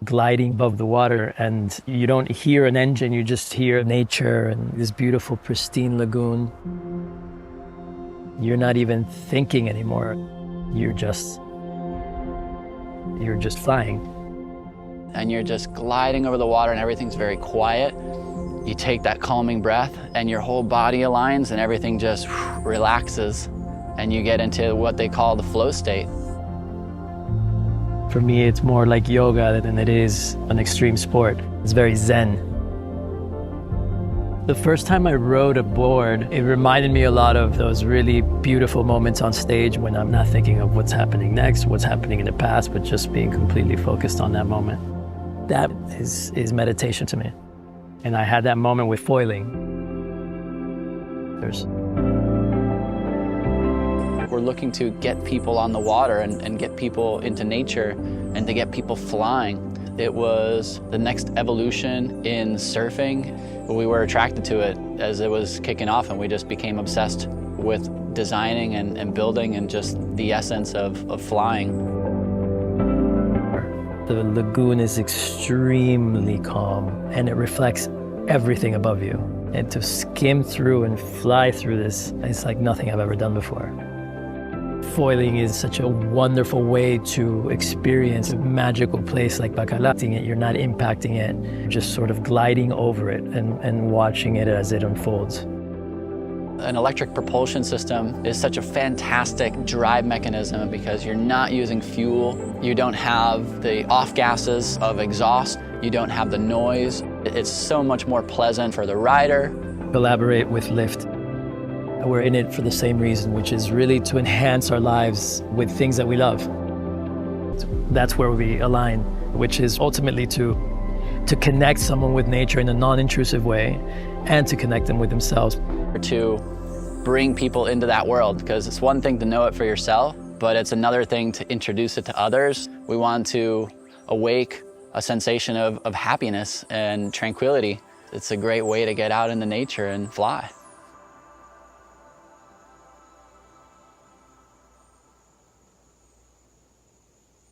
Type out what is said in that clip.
gliding above the water, and you don't hear an engine, you just hear nature and this beautiful, pristine lagoon. You're not even thinking anymore. You're just flying. And you're just gliding over the water and everything's very quiet. You take that calming breath and your whole body aligns and everything just relaxes and you get into what they call the flow state. For me, it's more like yoga than it is an extreme sport. It's very zen. The first time I rode a board, it reminded me a lot of those really beautiful moments on stage when I'm not thinking of what's happening next, what's happening in the past, but just being completely focused on that moment. That is meditation to me. And I had that moment with foiling. We're looking to get people on the water and get people into nature and to get people flying. It was the next evolution in surfing. We were attracted to it as it was kicking off, and we just became obsessed with designing and building and just the essence of flying. The lagoon is extremely calm, and it reflects everything above you. And to skim through and fly through this, it's like nothing I've ever done before. Foiling is such a wonderful way to experience a magical place like Bacalar. You're not impacting it, you're just sort of gliding over it and watching it as it unfolds. An electric propulsion system is such a fantastic drive mechanism because you're not using fuel. You don't have the off gases of exhaust. You don't have the noise. It's so much more pleasant for the rider. Collaborate with Lyft. We're in it for the same reason, which is really to enhance our lives with things that we love. That's where we align, which is ultimately to connect someone with nature in a non-intrusive way and to connect them with themselves. To bring people into that world, because it's one thing to know it for yourself, but it's another thing to introduce it to others. We want to awake a sensation of happiness and tranquility. It's a great way to get out into nature and fly.